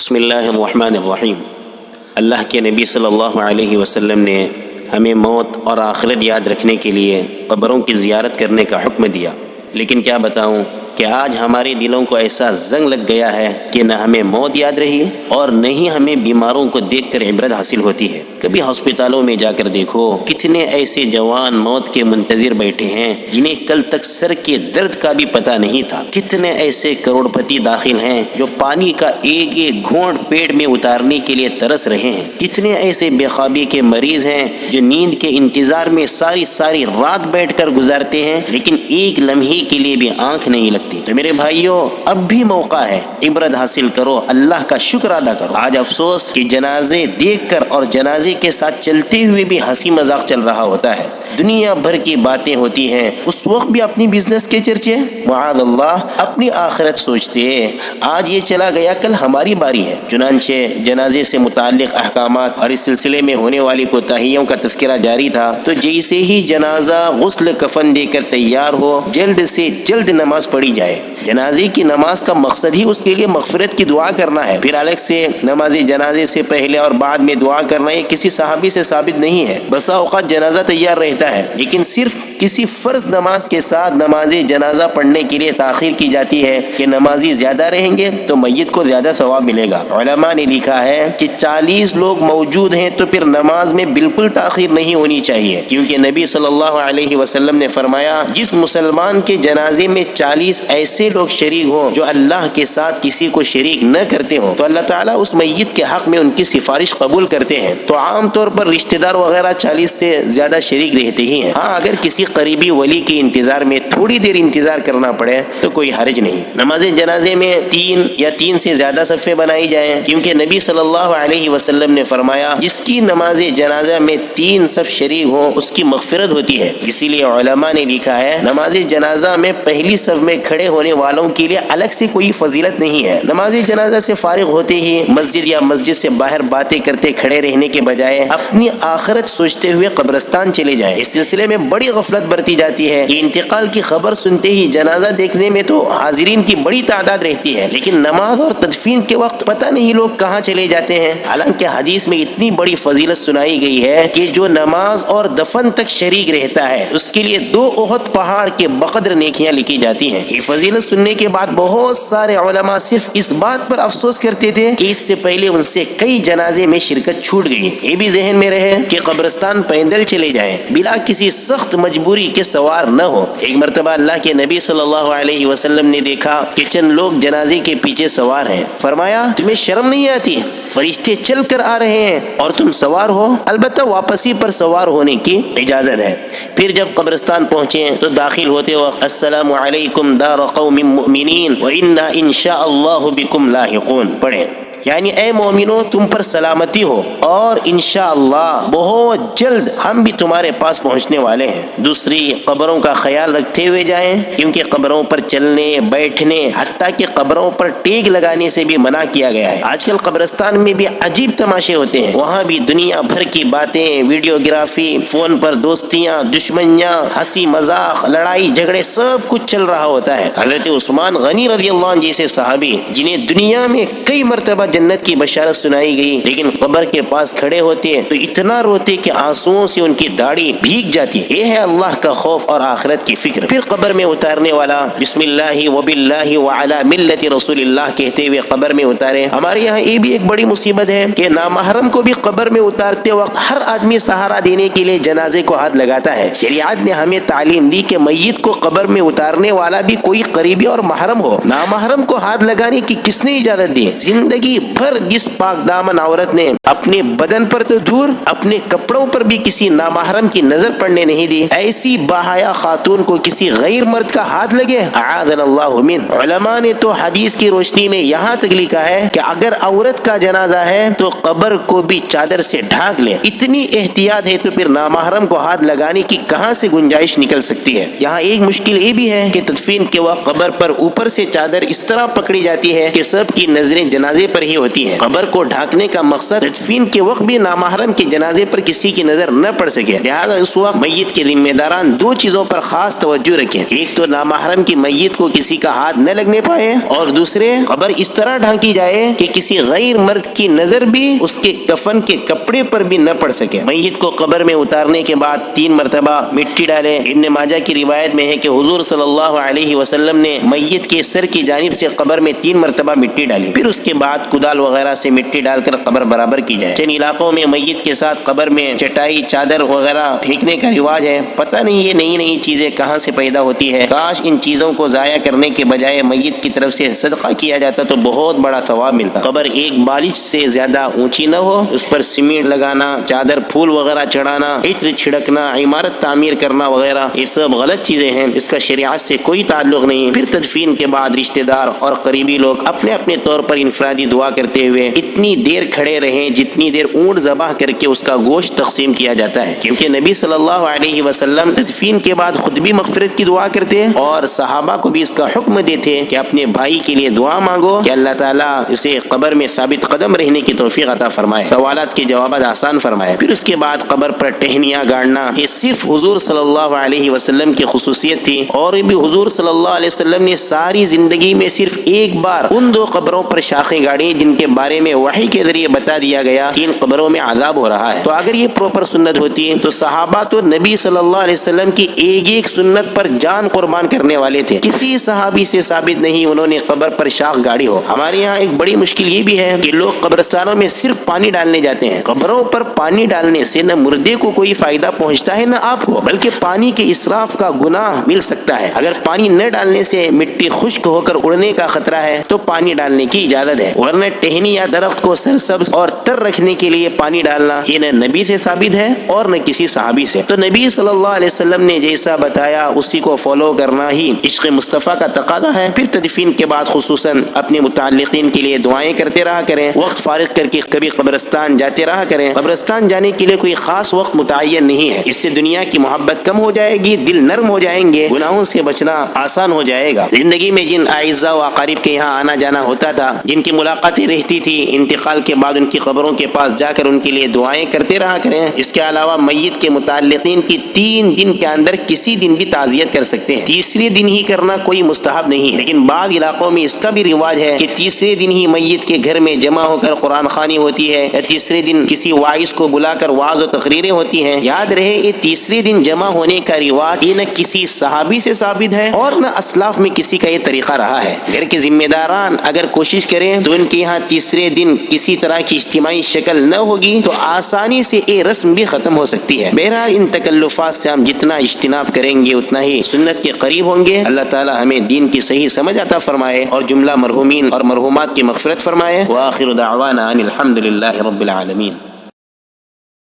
بسم اللہ الرحمن الرحیم۔ اللہ کے نبی صلی اللہ علیہ وسلم نے ہمیں موت اور آخرت یاد رکھنے کے لیے قبروں کی زیارت کرنے کا حکم دیا، لیکن کیا بتاؤں کہ آج ہمارے دلوں کو ایسا زنگ لگ گیا ہے کہ نہ ہمیں موت یاد رہی ہے اور نہ ہی ہمیں بیماروں کو دیکھ کر عبرت حاصل ہوتی ہے۔ کبھی ہسپتالوں میں جا کر دیکھو، کتنے ایسے جوان موت کے منتظر بیٹھے ہیں جنہیں کل تک سر کے درد کا بھی پتہ نہیں تھا۔ کتنے ایسے کروڑ پتی داخل ہیں جو پانی کا ایک ایک گھونٹ پیٹ میں اتارنے کے لیے ترس رہے ہیں۔ کتنے ایسے بے خوابی کے مریض ہیں جو نیند کے انتظار میں ساری رات بیٹھ کر گزارتے ہیں، لیکن ایک لمحے کے لیے بھی آنکھ نہیں لگتی۔ تو میرے بھائیوں، اب بھی موقع ہے، عبرت حاصل کرو، اللہ کا شکر ادا کرو۔ آج افسوس کہ جنازے دیکھ کر اور جنازے کے ساتھ چلتے ہوئے بھی ہنسی مذاق چل رہا ہوتا ہے، دنیا بھر کی باتیں ہوتی ہیں، اس وقت بھی اپنی بزنس کے چرچے، معاذ اللہ، اپنی آخرت سوچتے ہیں۔ آج یہ چلا گیا، کل ہماری باری ہے۔ چنانچہ جنازے سے متعلق احکامات اور اس سلسلے میں ہونے والی کوتاہیوں کا تذکرہ جاری تھا، تو جیسے ہی جنازہ غسل کفن دے کر تیار ہو، جلد سے جلد نماز پڑھی جائے۔ جنازے کی نماز کا مقصد ہی اس کے لیے مغفرت کی دعا کرنا ہے، پھر الگ سے نماز جنازے سے پہلے اور بعد میں دعا کرنا یہ کسی صحابی سے ثابت نہیں ہے۔ بسا اوقات جنازہ تیار رہتا ہے، لیکن صرف کسی فرض نماز کے ساتھ نماز جنازہ پڑھنے کے لیے تاخیر کی جاتی ہے کہ نمازی زیادہ رہیں گے تو میت کو زیادہ ثواب ملے گا۔ علماء نے لکھا ہے کہ 40 لوگ موجود ہیں تو پھر نماز میں بالکل تاخیر نہیں ہونی چاہیے، کیونکہ نبی صلی اللہ علیہ وسلم نے فرمایا، جس مسلمان کے جنازے میں 40 ایسے لوگ شریک ہوں جو اللہ کے ساتھ کسی کو شریک نہ کرتے ہوں تو اللہ تعالیٰ اس میت کے حق میں ان کی سفارش قبول کرتے ہیں۔ تو عام طور پر رشتہ دار وغیرہ 40 سے زیادہ شریک رہتے ہی ہیں۔ ہاں، اگر کسی قریبی ولی کے انتظار میں تھوڑی دیر انتظار کرنا پڑے تو کوئی حرج نہیں۔ نماز جنازے میں 3 سے زیادہ صفیں بنائی جائیں، کیونکہ نبی صلی اللہ علیہ وسلم نے فرمایا، جس کی نماز جنازہ میں 3 صف شریک ہوں اس کی مغفرت ہوتی ہے۔ اسی لیے علماء نے لکھا ہے، نماز جنازہ میں پہلی صف میں کھڑے ہونے والوں کے لیے الگ سے کوئی فضیلت نہیں ہے۔ نماز جنازہ سے فارغ ہوتے ہی مسجد یا مسجد سے باہر باتیں کرتے کھڑے رہنے کے بجائے اپنی آخرت سوچتے ہوئے قبرستان چلے جائیں۔ اس سلسلے میں بڑی غفلت برتی جاتی ہے کہ انتقال کی خبر سنتے ہی جنازہ دیکھنے میں تو حاضرین کی بڑی تعداد رہتی ہے، لیکن نماز اور تدفین کے وقت پتہ نہیں لوگ کہاں چلے جاتے ہیں۔ حالانکہ حدیث میں اتنی بڑی فضیلت سنائی گئی ہے کہ جو نماز اور دفن تک شریک رہتا ہے اس کے لیے 2 احد پہاڑ کے بقدر نیکیاں لکھی جاتی ہیں۔ یہ فضیلت سننے کے بعد بہت سارے علماء صرف اس بات پر افسوس کرتے تھے کہ اس سے پہلے ان سے کئی جنازے میں شرکت چھوٹ گئی۔ یہ بھی ذہن میں رہے کہ قبرستان پیدل چلے جائیں، بلا کسی سخت مجبوری کے سوار نہ ہو۔ ایک مرتبہ اللہ کے نبی صلی اللہ علیہ وسلم نے دیکھا کہ چند لوگ جنازے کے پیچھے سوار ہیں۔ فرمایا، تمہیں شرم نہیں آتی؟ فرشتے چل کر آ رہے ہیں اور تم سوار ہو؟ البتہ واپسی پر سوار ہونے کی اجازت ہے۔ پھر جب قبرستان پہنچے تو داخل ہوتے وقت، السلام علیکم دار قوم مؤمنین وَإِنَّا إِن شَاءَ اللَّهُ بِكُمْ لاحقون پڑھیں، یعنی اے مومنو، تم پر سلامتی ہو اور انشاءاللہ بہت جلد ہم بھی تمہارے پاس پہنچنے والے ہیں۔ دوسری، قبروں کا خیال رکھتے ہوئے جائیں، کیونکہ قبروں پر چلنے، بیٹھنے، حتیٰ کہ قبروں پر ٹیک لگانے سے بھی منع کیا گیا ہے۔ آج کل قبرستان میں بھی عجیب تماشے ہوتے ہیں، وہاں بھی دنیا بھر کی باتیں، ویڈیوگرافی، فون پر دوستیاں، دشمنیاں، ہنسی مذاق، لڑائی جھگڑے، سب کچھ چل رہا ہوتا ہے۔ حضرت عثمان غنی رضی اللہ عنہ جیسے صحابی، جنہیں دنیا میں کئی مرتبہ جنت کی بشارت سنائی گئی، لیکن قبر کے پاس کھڑے ہوتے تو اتنا روتے کہ آنسوؤں سے ان کی داڑھی بھیگ جاتی۔ یہ ہے اللہ کا خوف اور آخرت کی فکر۔ پھر قبر میں اتارنے والا بسم اللہ وباللہ وعلی ملت رسول اللہ کہتے ہوئے قبر میں اتارے۔ ہمارے یہاں یہ بھی ایک بڑی مصیبت ہے کہ نامحرم کو بھی قبر میں اتارتے وقت ہر آدمی سہارا دینے کے لیے جنازے کو ہاتھ لگاتا ہے۔ شریعت نے ہمیں تعلیم دی کہ میت کو قبر میں اتارنے والا بھی کوئی قریبی اور محرم ہو۔ نامحرم کو ہاتھ لگانے کی کس نے اجازت دی؟ زندگی بھر جس پاک دامن عورت نے اپنے بدن پر تو دور اپنے کپڑوں پر بھی کسی نامحرم کی نظر پڑنے نہیں دی، ایسی باحیا خاتون کو کسی غیر مرد کا ہاتھ لگے، اعاذنا اللہ من۔ علماء نے تو حدیث کی روشنی میں یہاں تک لکھا ہے کہ اگر عورت کا جنازہ ہے تو قبر کو بھی چادر سے ڈھانک لے۔ اتنی احتیاط ہے تو پھر نامحرم کو ہاتھ لگانے کی کہاں سے گنجائش نکل سکتی ہے؟ یہاں ایک مشکل یہ بھی ہے کہ تدفین کے وقت قبر پر اوپر سے چادر اس طرح پکڑی جاتی ہے کہ سب کی نظریں جنازے پر ہی ہوتی ہے۔ قبر کو ڈھانکنے کا مقصد تدفین کے وقت بھی نامحرم کے جنازے پر کسی کی نظر نہ پڑ سکے، لہذا اس وقت میت کے ذمہ داران دو چیزوں پر خاص توجہ رکھیں، ایک تو نامحرم کی میت کو کسی کا ہاتھ نہ لگنے پائے، اور دوسرے قبر اس طرح ڈھانکی جائے کہ کسی غیر مرد کی نظر بھی اس کے کفن کے کپڑے پر بھی نہ پڑ سکے۔ میت کو قبر میں اتارنے کے بعد 3 مرتبہ مٹی ڈالیں۔ ابن ماجہ کی روایت میں ہے کہ حضور صلی اللہ علیہ وسلم نے میت کے سر کی جانب سے قبر میں 3 مرتبہ مٹی ڈالی، پھر اس کے بعد کدال وغیرہ سے مٹی ڈال کر قبر برابر کی جائے۔ جن علاقوں میں میت کے ساتھ قبر میں چٹائی چادر وغیرہ پھینکنے کا رواج ہے، پتہ نہیں یہ نئی نئی چیزیں کہاں سے پیدا ہوتی ہے، کاش ان چیزوں کو ضائع کرنے کے بجائے میت کی طرف سے صدقہ کیا جاتا تو بہت بڑا ثواب ملتا۔ قبر ایک بالش سے زیادہ اونچی نہ ہو، اس پر سیمنٹ لگانا، چادر پھول وغیرہ چڑھانا، عطر چھڑکنا، عمارت تعمیر کرنا وغیرہ یہ سب غلط چیزیں ہیں، اس کا شریعت سے کوئی تعلق نہیں۔ پھر تدفین کے بعد رشتہ دار اور قریبی لوگ اپنے اپنے طور پر انفرادی دعا کرتے ہوئے اتنی دیر کھڑے رہیں جتنی دیر اونٹ ذبح کر کے اس کا گوشت تقسیم کیا جاتا ہے، کیونکہ نبی صلی اللہ علیہ وسلم تدفین کے بعد خود بھی مغفرت کی دعا کرتے اور صحابہ کو بھی اس کا حکم دیتے کہ اپنے بھائی کے لیے دعا مانگو کہ اللہ تعالیٰ اسے قبر میں ثابت قدم رہنے کی توفیق عطا فرمائے، سوالات کے جوابات آسان فرمائے۔ پھر اس کے بعد قبر پر ٹہنیاں گاڑنا یہ صرف حضور صلی اللہ علیہ وسلم کی خصوصیت تھی، اور بھی حضور صلی اللہ علیہ وسلم نے ساری زندگی میں صرف ایک بار ان 2 قبروں پر شاخیں گاڑی جن کے بارے میں وحی کے ذریعے بتا دیا گیا کہ ان قبروں میں عذاب ہو رہا ہے۔ تو اگر یہ پروپر سنت ہوتی تو صحابہ تو نبی صلی اللہ علیہ وسلم کی ایک ایک سنت پر جان قربان کرنے والے تھے، کسی صحابی سے ثابت نہیں انہوں نے قبر پر شاخ گاڑی ہو۔ ہمارے یہاں ایک بڑی مشکل یہ بھی ہے کہ لوگ قبرستانوں میں صرف پانی ڈالنے جاتے ہیں، قبروں پر پانی ڈالنے سے نہ مردے کو کوئی فائدہ پہنچتا ہے نہ آپ کو، بلکہ پانی کے اسراف کا گناہ مل سکتا ہے۔ اگر پانی نہ ڈالنے سے مٹی خشک ہو کر اڑنے کا خطرہ ہے تو پانی ڈالنے کی اجازت ہے، ورنہ ٹہنی یا درخت کو سرسبز اور تر رکھنے کے لیے پانی ڈالنا یہ نہ نبی سے ثابت ہے اور نہ کسی صحابی سے۔ تو نبی صلی اللہ علیہ وسلم نے جیسا بتایا اسی کو فالو کرنا ہی عشق مصطفیٰ کا تقاضا ہے۔ پھر تدفین کے بعد خصوصاً اپنے متعلقین کے لیے دعائیں کرتے رہا کریں، وقت فارغ کر کے کبھی قبرستان جاتے رہا کریں۔ قبرستان جانے کے لیے کوئی خاص وقت متعین نہیں ہے، اس سے دنیا کی محبت کم ہو جائے گی، دل نرم ہو جائیں گے، گناہوں سے بچنا آسان ہو جائے گا۔ زندگی میں جن اعزاء و اقارب کے یہاں آنا جانا ہوتا تھا، جن کی ملاقاتیں رہتی تھی، انتقال کے بعد ان کی قبروں کے پاس جا کر ان کے لیے دعائیں کرتے رہا کریں۔ اس کے علاوہ میت کے متعلقین کی 3 دن کے اندر کسی دن بھی تعزیت کر سکتے ہیں، تیسرے دن ہی کرنا کوئی مستحب نہیں ہے، لیکن بعض علاقوں میں اس کا بھی رواج ہے کہ تیسرے دن ہی میت کے گھر میں جمع ہو کر قرآن خوانی ہوتی ہے، یا تیسرے دن کسی واعظ کو بلا کر وعظ و تقریریں ہوتی ہیں۔ یاد رہے یہ تیسرے دن جمع ہونے کا رواج یہ نہ کسی صحابی سے ثابت ہے اور نہ اسلاف میں کسی کا یہ طریقہ رہا ہے۔ گھر کے ذمہ داران اگر کوشش کریں تو ان کے یہاں تیسرے دن کسی طرح کی اجتماعی شکل نہ ہوگی تو آسانی سے یہ رسم بھی ختم ہو سکتی ہے۔ بہرحال ان تکلفات سے ہم جتنا اجتناب کریں گے اتنا ہی سنت کے قریب ہوں گے۔ اللہ تعالی ہمیں دین کی صحیح سمجھ عطا فرمائے اور جملہ مرحومین اور مرحومات کی مغفرت فرمائے۔ وآخر دعوانا ان الحمد للہ رب العالمین۔